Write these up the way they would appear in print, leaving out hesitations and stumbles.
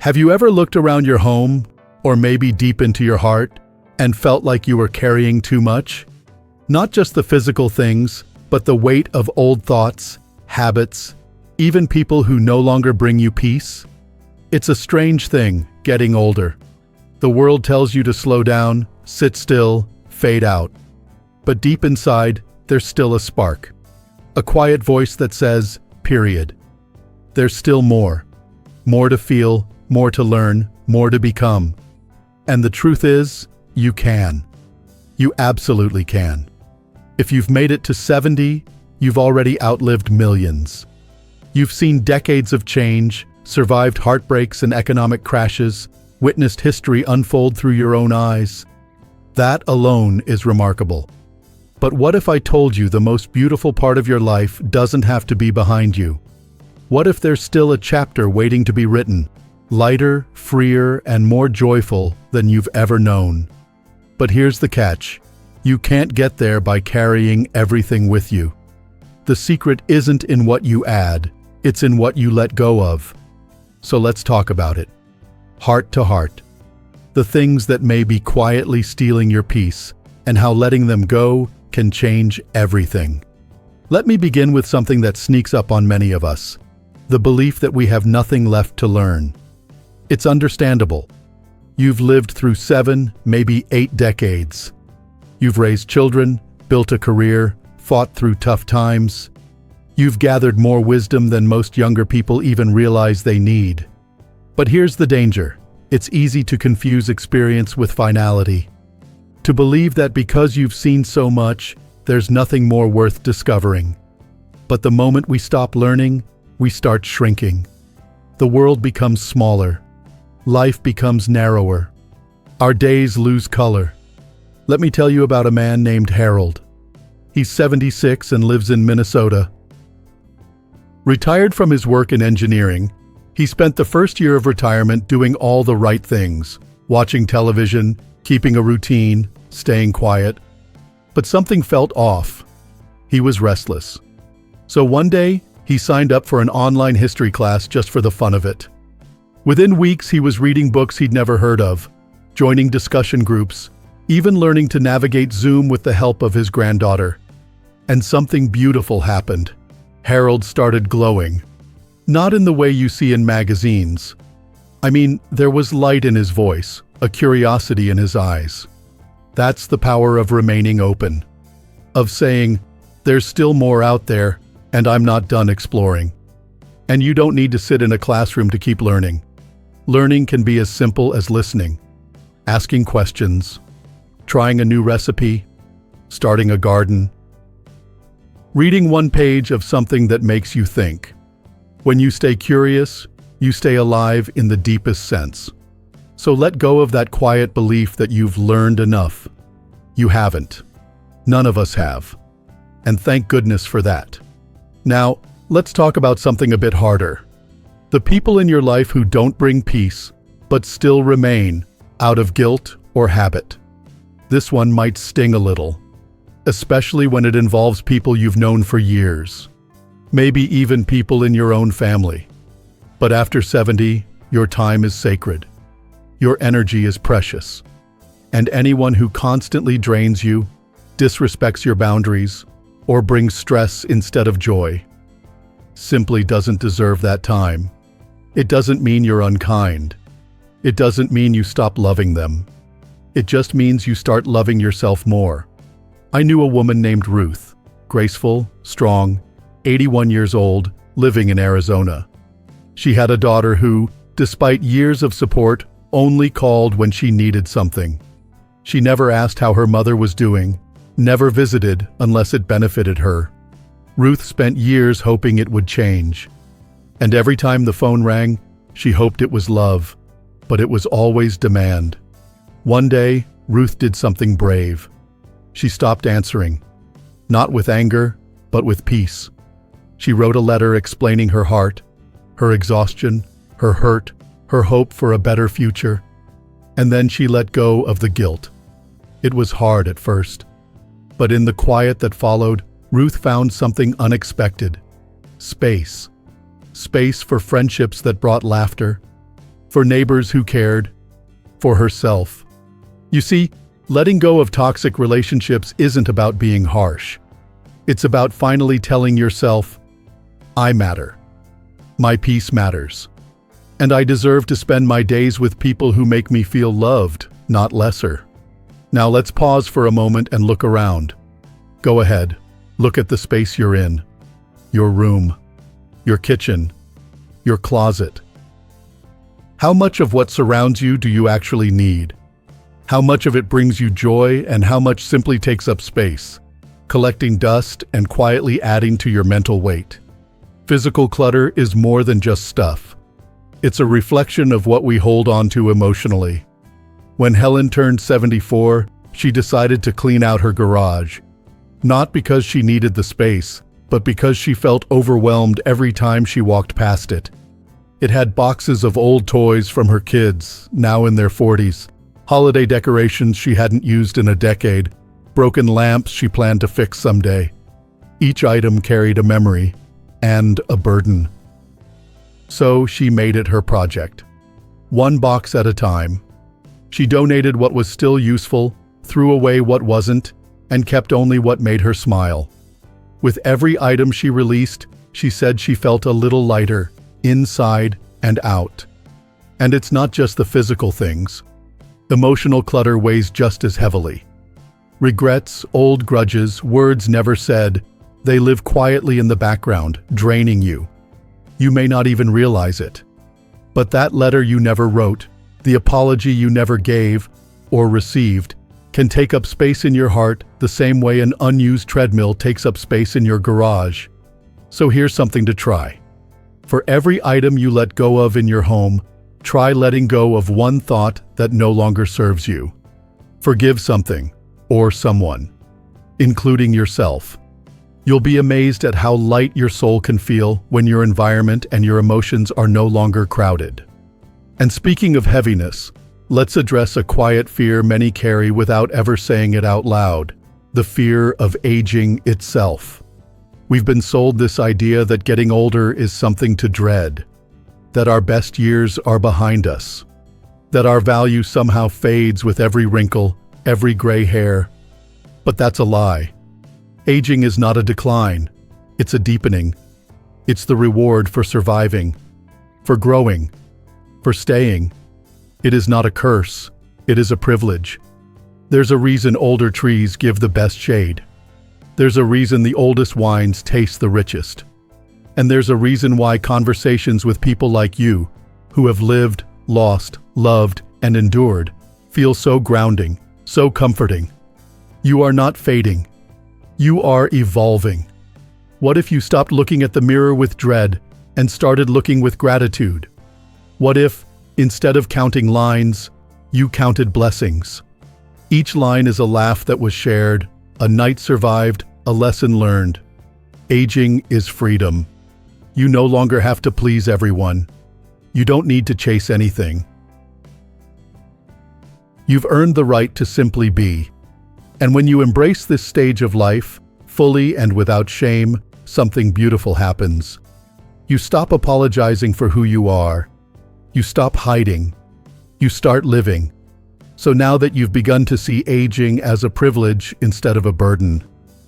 Have you ever looked around your home, or maybe deep into your heart, and felt like you were carrying too much? Not just the physical things, but the weight of old thoughts, habits, even people who no longer bring you peace? It's a strange thing, getting older. The world tells you to slow down, sit still, fade out. But deep inside, there's still a spark. A quiet voice that says, period. There's still more. More to feel, more to learn, more to become. And the truth is, you can. You absolutely can. If you've made it to 70, you've already outlived millions. You've seen decades of change, survived heartbreaks and economic crashes, witnessed history unfold through your own eyes. That alone is remarkable. But what if I told you the most beautiful part of your life doesn't have to be behind you? What if there's still a chapter waiting to be written, lighter, freer, and more joyful than you've ever known? But here's the catch. You can't get there by carrying everything with you. The secret isn't in what you add, it's in what you let go of. So let's talk about it. Heart to heart. The things that may be quietly stealing your peace, and how letting them go can change everything. Let me begin with something that sneaks up on many of us. The belief that we have nothing left to learn. It's understandable. You've lived through 7, maybe 8 decades. You've raised children, built a career, fought through tough times. You've gathered more wisdom than most younger people even realize they need. But here's the danger. It's easy to confuse experience with finality. To believe that because you've seen so much, there's nothing more worth discovering. But the moment we stop learning, we start shrinking. The world becomes smaller. Life becomes narrower. Our days lose color. Let me tell you about a man named Harold. He's 76 and lives in Minnesota. Retired from his work in engineering, he spent the first year of retirement doing all the right things, watching television, keeping a routine, staying quiet. But something felt off. He was restless. So one day, he signed up for an online history class just for the fun of it. Within weeks, he was reading books he'd never heard of, joining discussion groups, even learning to navigate Zoom with the help of his granddaughter. And something beautiful happened. Harold started glowing. Not in the way you see in magazines. I mean, there was light in his voice, a curiosity in his eyes. That's the power of remaining open. Of saying, there's still more out there, and I'm not done exploring. And you don't need to sit in a classroom to keep learning. Learning can be as simple as listening, asking questions, trying a new recipe, starting a garden, reading one page of something that makes you think. When you stay curious, you stay alive in the deepest sense. So let go of that quiet belief that you've learned enough. You haven't. None of us have. And thank goodness for that. Now, let's talk about something a bit harder. The people in your life who don't bring peace, but still remain, out of guilt or habit. This one might sting a little, especially when it involves people you've known for years. Maybe even people in your own family. But after 70, your time is sacred. Your energy is precious. And anyone who constantly drains you, disrespects your boundaries, or brings stress instead of joy, simply doesn't deserve that time. It doesn't mean you're unkind. It doesn't mean you stop loving them. It just means you start loving yourself more. I knew a woman named Ruth, graceful, strong, 81 years old, living in Arizona. She had a daughter who, despite years of support, only called when she needed something. She never asked how her mother was doing, never visited unless it benefited her. Ruth spent years hoping it would change. And every time the phone rang, she hoped it was love, but it was always demand. One day, Ruth did something brave. She stopped answering, not with anger, but with peace. She wrote a letter explaining her heart, her exhaustion, her hurt, her hope for a better future. And then she let go of the guilt. It was hard at first. But in the quiet that followed, Ruth found something unexpected. Space. Space for friendships that brought laughter, for neighbors who cared, for herself. You see, letting go of toxic relationships isn't about being harsh. It's about finally telling yourself, I matter. My peace matters. And I deserve to spend my days with people who make me feel loved, not lesser. Now let's pause for a moment and look around. Go ahead, look at the space you're in. Your room, your kitchen, your closet. How much of what surrounds you do you actually need? How much of it brings you joy and how much simply takes up space, collecting dust and quietly adding to your mental weight? Physical clutter is more than just stuff. It's a reflection of what we hold on to emotionally. When Helen turned 74, she decided to clean out her garage. Not because she needed the space, but because she felt overwhelmed every time she walked past it. It had boxes of old toys from her kids, now in their 40s, holiday decorations she hadn't used in a decade, broken lamps she planned to fix someday. Each item carried a memory and a burden. So she made it her project. One box at a time. She donated what was still useful, threw away what wasn't, and kept only what made her smile. With every item she released, she said she felt a little lighter, inside and out. And it's not just the physical things. Emotional clutter weighs just as heavily. Regrets, old grudges, words never said, they live quietly in the background, draining you. You may not even realize it. But that letter you never wrote, the apology you never gave or received, can take up space in your heart the same way an unused treadmill takes up space in your garage. So here's something to try. For every item you let go of in your home, try letting go of one thought that no longer serves you. Forgive something or someone, including yourself. You'll be amazed at how light your soul can feel when your environment and your emotions are no longer crowded. And speaking of heaviness, let's address a quiet fear many carry without ever saying it out loud: the fear of aging itself. We've been sold this idea that getting older is something to dread, that our best years are behind us, that our value somehow fades with every wrinkle, every gray hair. But that's a lie. Aging is not a decline, it's a deepening. It's the reward for surviving, for growing, for staying. It is not a curse, it is a privilege. There's a reason older trees give the best shade. There's a reason the oldest wines taste the richest. And there's a reason why conversations with people like you, who have lived, lost, loved, and endured, feel so grounding, so comforting. You are not fading. You are evolving. What if you stopped looking at the mirror with dread and started looking with gratitude? What if, instead of counting lines, you counted blessings? Each line is a laugh that was shared, a night survived, a lesson learned. Aging is freedom. You no longer have to please everyone. You don't need to chase anything. You've earned the right to simply be. And when you embrace this stage of life, fully and without shame, something beautiful happens. You stop apologizing for who you are. You stop hiding. You start living. So now that you've begun to see aging as a privilege instead of a burden,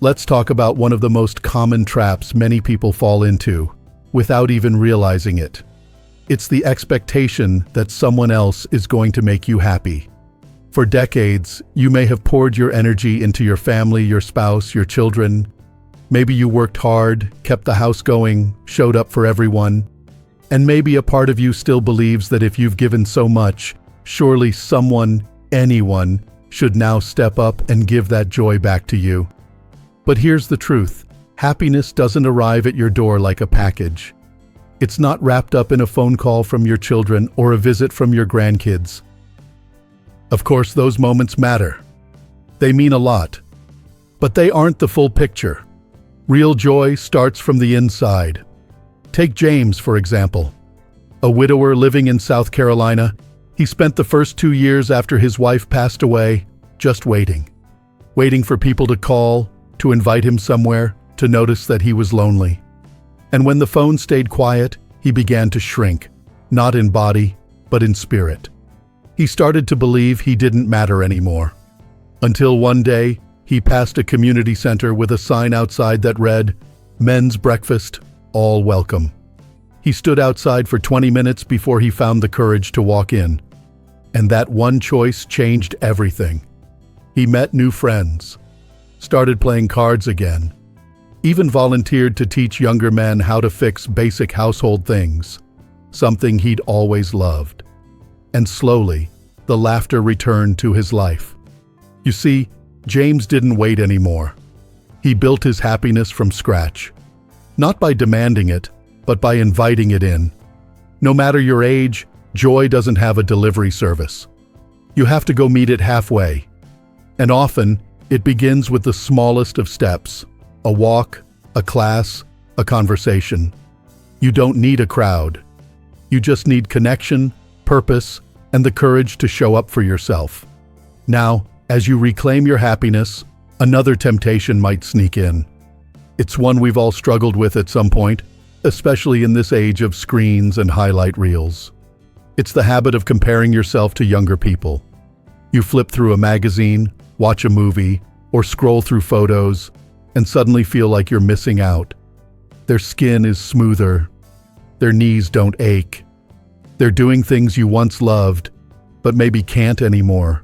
let's talk about one of the most common traps many people fall into, without even realizing it. It's the expectation that someone else is going to make you happy. For decades, you may have poured your energy into your family, your spouse, your children. Maybe you worked hard, kept the house going, showed up for everyone. And maybe a part of you still believes that if you've given so much, surely someone, anyone, should now step up and give that joy back to you. But here's the truth. Happiness doesn't arrive at your door like a package. It's not wrapped up in a phone call from your children or a visit from your grandkids. Of course, those moments matter. They mean a lot. But they aren't the full picture. Real joy starts from the inside. Take James, for example. A widower living in South Carolina, he spent the first 2 years after his wife passed away just waiting. Waiting for people to call, to invite him somewhere, to notice that he was lonely. And when the phone stayed quiet, he began to shrink, not in body, but in spirit. He started to believe he didn't matter anymore. Until one day, he passed a community center with a sign outside that read, "Men's breakfast, all welcome." He stood outside for 20 minutes before he found the courage to walk in. And that one choice changed everything. He met new friends, started playing cards again, even volunteered to teach younger men how to fix basic household things, something he'd always loved. And slowly, the laughter returned to his life. You see, James didn't wait anymore. He built his happiness from scratch, not by demanding it, but by inviting it in. No matter your age, joy doesn't have a delivery service. You have to go meet it halfway. And often, it begins with the smallest of steps: a walk, a class, a conversation. You don't need a crowd. You just need connection, purpose, and the courage to show up for yourself. Now, as you reclaim your happiness, another temptation might sneak in. It's one we've all struggled with at some point, especially in this age of screens and highlight reels. It's the habit of comparing yourself to younger people. You flip through a magazine, watch a movie, or scroll through photos, and suddenly feel like you're missing out. Their skin is smoother. Their knees don't ache. They're doing things you once loved, but maybe can't anymore.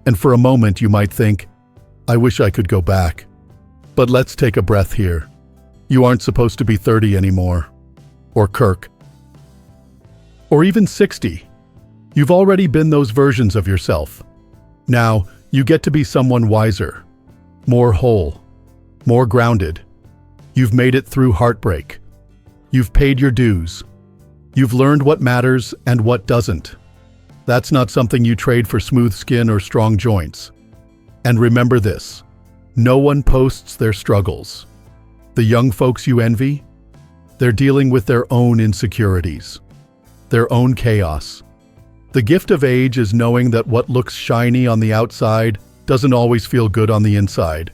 And for a moment you might think, I wish I could go back. But let's take a breath here. You aren't supposed to be 30 anymore. Or Kirk. Or even 60. You've already been those versions of yourself. Now, you get to be someone wiser, more whole, more grounded. You've made it through heartbreak. You've paid your dues. You've learned what matters and what doesn't. That's not something you trade for smooth skin or strong joints. And remember this, no one posts their struggles. The young folks you envy, they're dealing with their own insecurities, their own chaos. The gift of age is knowing that what looks shiny on the outside doesn't always feel good on the inside.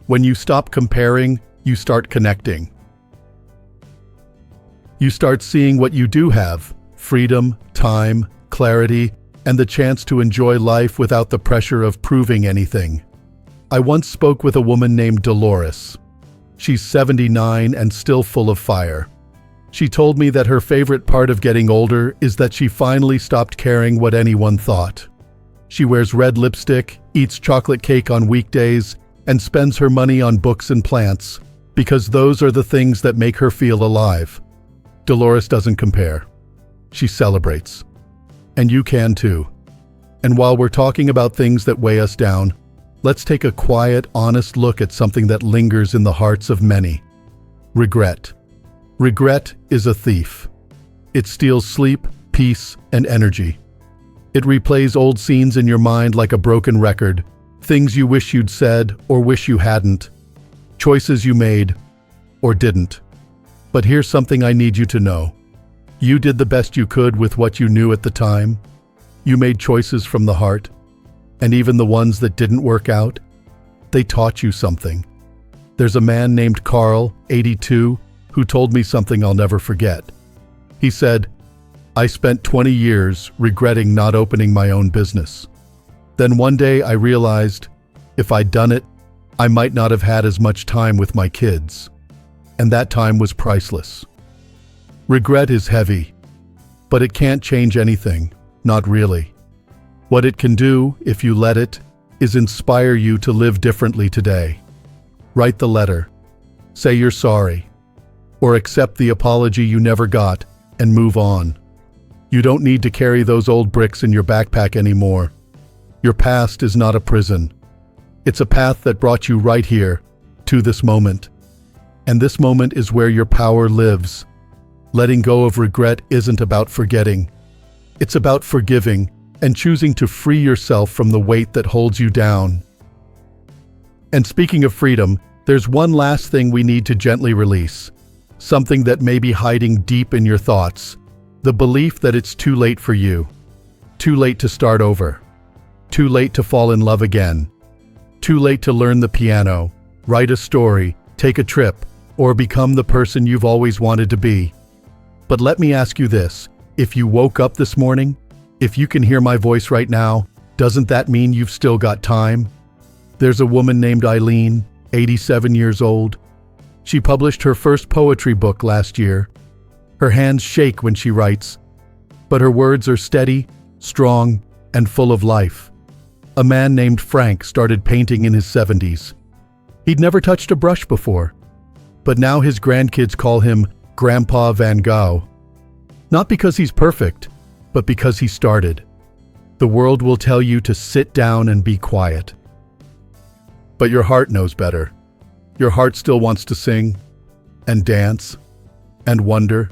When you stop comparing, you start connecting. You start seeing what you do have: freedom, time, clarity, and the chance to enjoy life without the pressure of proving anything. I once spoke with a woman named Dolores. She's 79 and still full of fire. She told me that her favorite part of getting older is that she finally stopped caring what anyone thought. She wears red lipstick, eats chocolate cake on weekdays, and spends her money on books and plants, because those are the things that make her feel alive. Dolores doesn't compare. She celebrates. And you can too. And while we're talking about things that weigh us down, let's take a quiet, honest look at something that lingers in the hearts of many. Regret. Regret is a thief. It steals sleep, peace, and energy. It replays old scenes in your mind like a broken record, things you wish you'd said or wish you hadn't, choices you made or didn't. But here's something I need you to know. You did the best you could with what you knew at the time. You made choices from the heart. And even the ones that didn't work out, they taught you something. There's a man named Carl, 82, who told me something I'll never forget. He said, I spent 20 years regretting not opening my own business. Then one day I realized, if I'd done it, I might not have had as much time with my kids. And that time was priceless. Regret is heavy, but it can't change anything, not really. What it can do, if you let it, is inspire you to live differently today. Write the letter, say you're sorry, or accept the apology you never got and move on. You don't need to carry those old bricks in your backpack anymore. Your past is not a prison. It's a path that brought you right here, to this moment. And this moment is where your power lives. Letting go of regret isn't about forgetting. It's about forgiving and choosing to free yourself from the weight that holds you down. And speaking of freedom, there's one last thing we need to gently release. Something that may be hiding deep in your thoughts. The belief that it's too late for you. Too late to start over. Too late to fall in love again. Too late to learn the piano, write a story, take a trip, or become the person you've always wanted to be. But let me ask you this, if you woke up this morning If you can hear my voice right now, doesn't that mean you've still got time? There's a woman named Eileen, 87 years old. She published her first poetry book last year. Her hands shake when she writes, but her words are steady, strong, and full of life. A man named Frank started painting in his 70s. He'd never touched a brush before, but now his grandkids call him Grandpa Van Gogh. Not because he's perfect, but because he started. The world will tell you to sit down and be quiet. But your heart knows better. Your heart still wants to sing, and dance, and wonder,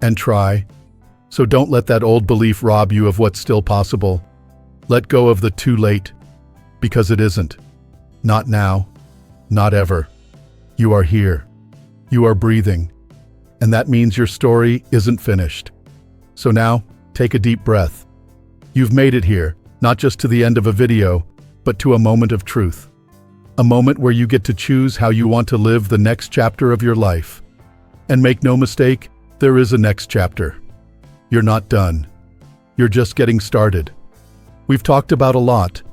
and try. So don't let that old belief rob you of what's still possible. Let go of the too late, because it isn't. Not now, not ever. You are here. You are breathing. And that means your story isn't finished. So now, take a deep breath. You've made it here, not just to the end of a video, but to a moment of truth. A moment where you get to choose how you want to live the next chapter of your life. And make no mistake, there is a next chapter. You're not done. You're just getting started. We've talked about a lot.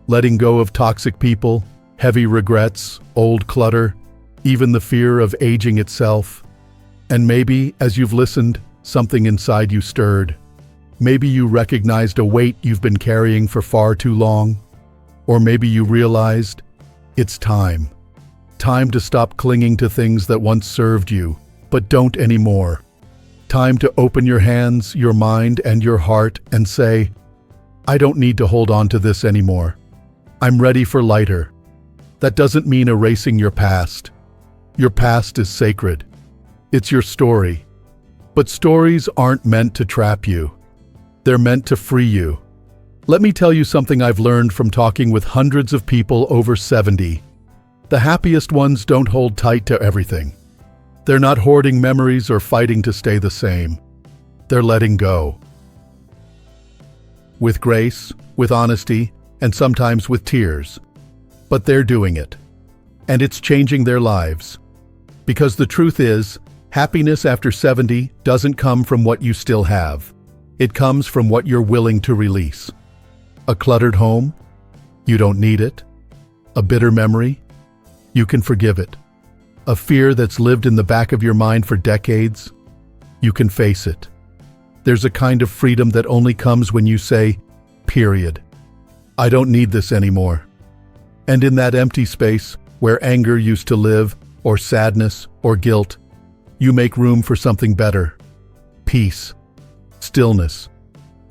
Letting go of toxic people, heavy regrets, old clutter, even the fear of aging itself. And maybe, as you've listened, something inside you stirred. Maybe you recognized a weight you've been carrying for far too long. Or maybe you realized, it's time. Time to stop clinging to things that once served you, but don't anymore. Time to open your hands, your mind, and your heart and say, I don't need to hold on to this anymore. I'm ready for lighter. That doesn't mean erasing your past. Your past is sacred. It's your story. But stories aren't meant to trap you. They're meant to free you. Let me tell you something I've learned from talking with hundreds of people over 70. The happiest ones don't hold tight to everything. They're not hoarding memories or fighting to stay the same. They're letting go. With grace, with honesty, and sometimes with tears. But they're doing it. And it's changing their lives. Because the truth is, happiness after 70 doesn't come from what you still have. It comes from what you're willing to release. A cluttered home? You don't need it. A bitter memory? You can forgive it. A fear that's lived in the back of your mind for decades? You can face it. There's a kind of freedom that only comes when you say, period. I don't need this anymore. And in that empty space, where anger used to live, or sadness, or guilt, you make room for something better. Peace, stillness,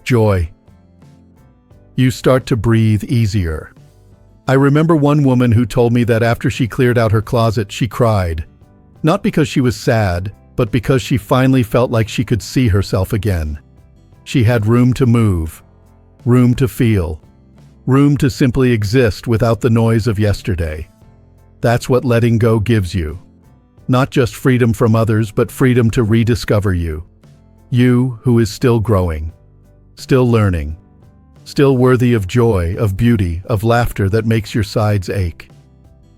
joy. You start to breathe easier. I remember one woman who told me that after she cleared out her closet, she cried. Not because she was sad, but because she finally felt like she could see herself again. She had room to move, room to feel, room to simply exist without the noise of yesterday. That's what letting go gives you. Not just freedom from others, but freedom to rediscover you. You who is still growing, still learning, still worthy of joy, of beauty, of laughter that makes your sides ache.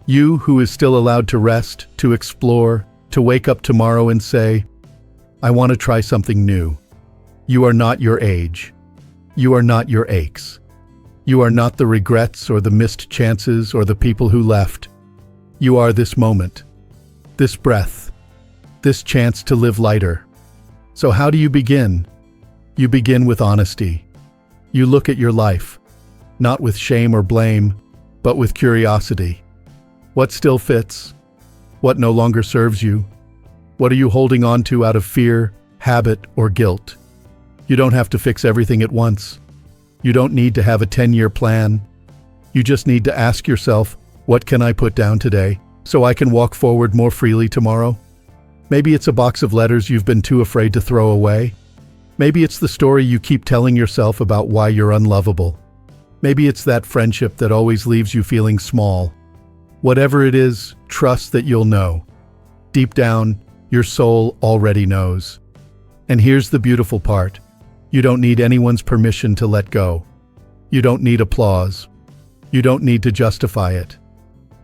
You who is still allowed to rest, to explore, to wake up tomorrow and say, I want to try something new. You are not your age. You are not your aches. You are not the regrets or the missed chances or the people who left. You are this moment, this breath, this chance to live lighter. So how do you begin? You begin with honesty. You look at your life, not with shame or blame, but with curiosity. What still fits? What no longer serves you? What are you holding on to out of fear, habit, or guilt? You don't have to fix everything at once. You don't need to have a 10-year plan. You just need to ask yourself, what can I put down today so I can walk forward more freely tomorrow? Maybe it's a box of letters you've been too afraid to throw away. Maybe it's the story you keep telling yourself about why you're unlovable. Maybe it's that friendship that always leaves you feeling small. Whatever it is, trust that you'll know. Deep down, your soul already knows. And here's the beautiful part. You don't need anyone's permission to let go. You don't need applause. You don't need to justify it.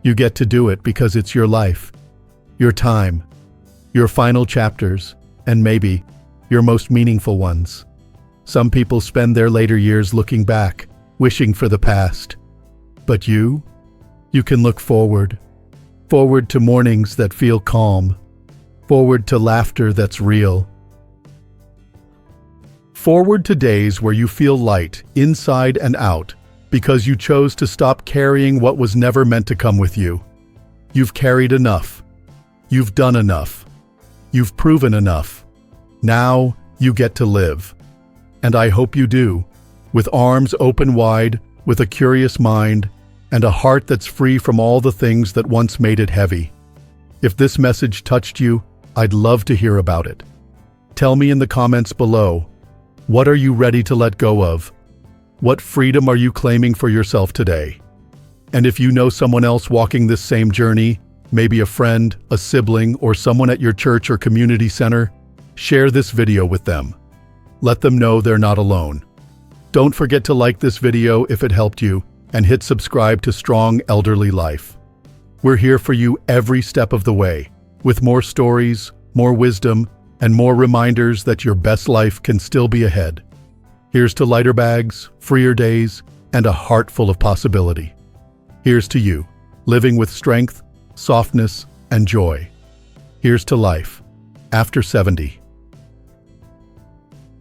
You get to do it because it's your life, your time, your final chapters, and maybe your most meaningful ones. Some people spend their later years looking back, wishing for the past. But you can look forward. Forward to mornings that feel calm. Forward to laughter that's real. Forward to days where you feel light, inside and out, because you chose to stop carrying what was never meant to come with you. You've carried enough. You've done enough. You've proven enough. Now you get to live. And I hope you do, with arms open wide, with a curious mind, and a heart that's free from all the things that once made it heavy. If this message touched you, I'd love to hear about it. Tell me in the comments below, what are you ready to let go of? What freedom are you claiming for yourself today? And if you know someone else walking this same journey, maybe a friend, a sibling, or someone at your church or community center, share this video with them. Let them know they're not alone. Don't forget to like this video if it helped you, and hit subscribe to Strong Elderly Life. We're here for you every step of the way, with more stories, more wisdom, and more reminders that your best life can still be ahead. Here's to lighter bags, freer days, and a heart full of possibility. Here's to you, living with strength, softness, and joy. Here's to life, after 70.